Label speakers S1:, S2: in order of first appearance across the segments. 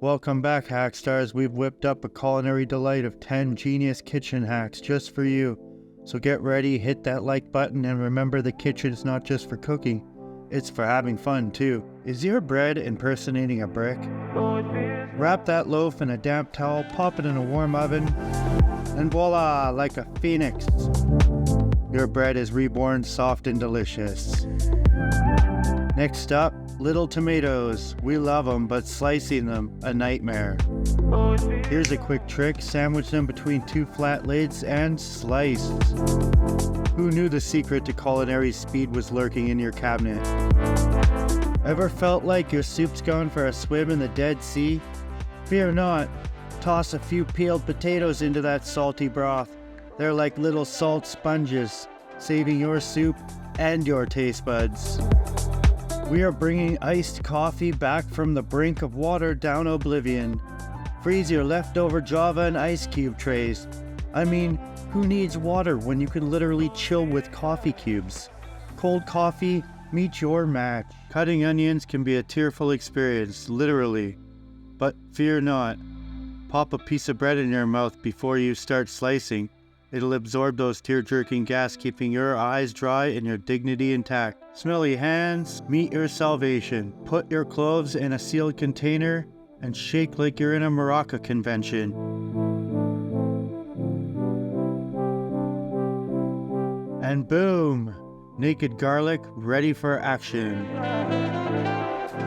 S1: Welcome back, Hackstars. We've whipped up a culinary delight of 10 genius kitchen hacks just for you. So get ready, hit that like button, and remember the kitchen's not just for cooking, it's for having fun too. Is your bread impersonating a brick? Wrap that loaf in a damp towel, pop it in a warm oven, and voila, like a phoenix. Your bread is reborn, soft and delicious. Next up, little tomatoes. We love them, but slicing them, a nightmare. Here's a quick trick, sandwich them between two flat lids and slice. Who knew the secret to culinary speed was lurking in your cabinet? Ever felt like your soup's gone for a swim in the Dead Sea? Fear not, toss a few peeled potatoes into that salty broth. They're like little salt sponges, saving your soup and your taste buds. We are bringing iced coffee back from the brink of watered down oblivion. Freeze your leftover Java and ice cube trays. I mean, who needs water when you can literally chill with coffee cubes? Cold coffee, meet your match. Cutting onions can be a tearful experience, literally. But fear not. Pop a piece of bread in your mouth before you start slicing. It'll absorb those tear-jerking gas, keeping your eyes dry and your dignity intact. Smelly hands, meet your salvation. Put your cloves in a sealed container and shake like you're in a maraca convention. And boom! Naked garlic, ready for action.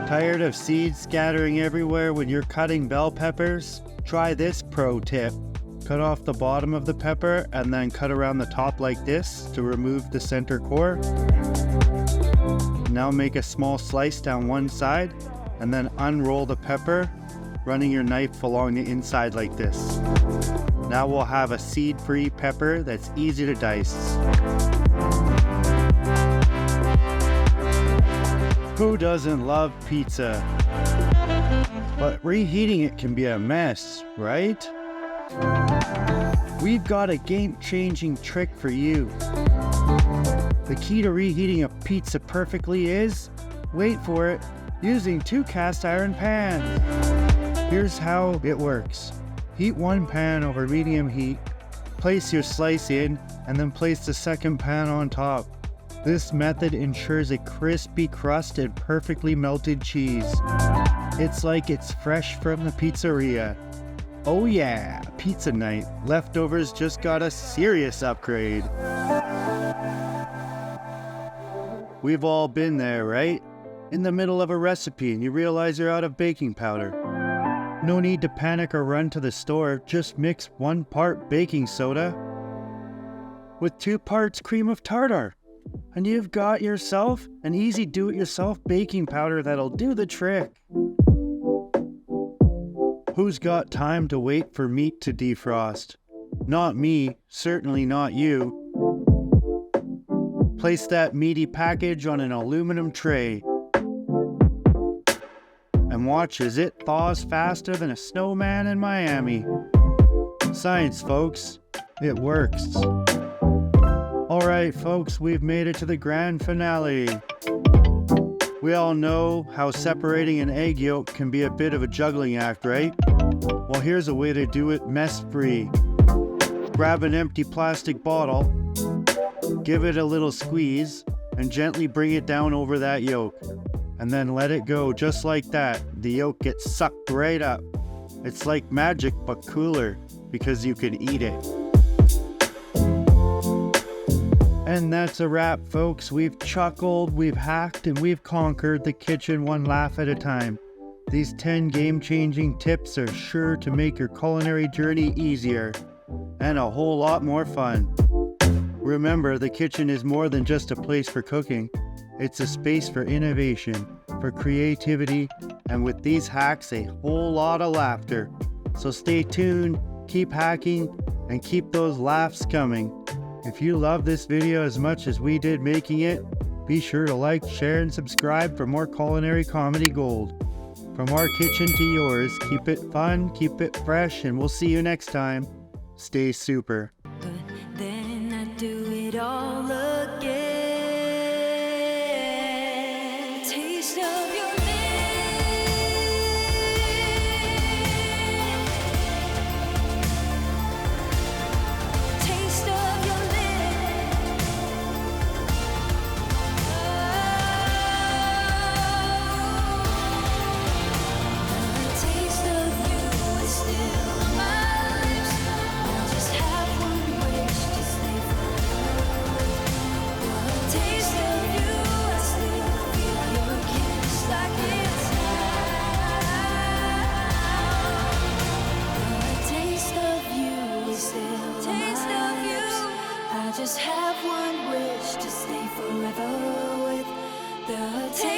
S1: Tired of seeds scattering everywhere when you're cutting bell peppers? Try this pro tip. Cut off the bottom of the pepper and then cut around the top like this to remove the center core. Now make a small slice down one side and then unroll the pepper, running your knife along the inside like this. Now we'll have a seed-free pepper that's easy to dice. Who doesn't love pizza? But reheating it can be a mess, right? We've got a game-changing trick for you. The key to reheating a pizza perfectly is, wait for it, using 2 cast iron pans. Here's how it works. Heat one pan over medium heat, place your slice in, and then place the second pan on top. This method ensures a crispy crust and perfectly melted cheese. It's like it's fresh from the pizzeria. Oh yeah, pizza night. Leftovers just got a serious upgrade. We've all been there, right? In the middle of a recipe and you realize you're out of baking powder. No need to panic or run to the store, just mix 1 part baking soda with 2 parts cream of tartar. And you've got yourself an easy do-it-yourself baking powder that'll do the trick. Who's got time to wait for meat to defrost? Not me, certainly not you. Place that meaty package on an aluminum tray and watch as it thaws faster than a snowman in Miami. Science, folks. It works. Alright, folks, we've made it to the grand finale. We all know how separating an egg yolk can be a bit of a juggling act, right? Well, here's a way to do it mess-free. Grab an empty plastic bottle, give it a little squeeze, and gently bring it down over that yolk. And then let it go just like that. The yolk gets sucked right up. It's like magic, but cooler, because you can eat it. And that's a wrap, folks. We've chuckled, we've hacked, and we've conquered the kitchen one laugh at a time. These 10 game-changing tips are sure to make your culinary journey easier and a whole lot more fun. Remember, the kitchen is more than just a place for cooking. It's a space for innovation, for creativity, and with these hacks, a whole lot of laughter. So stay tuned, keep hacking, and keep those laughs coming. If you love this video as much as we did making it, be sure to like, share, and subscribe for more culinary comedy gold. From our kitchen to yours, keep it fun, keep it fresh, and we'll see you next time. Stay super.
S2: But then I do it all again. Taste of your lips. forever with the taste.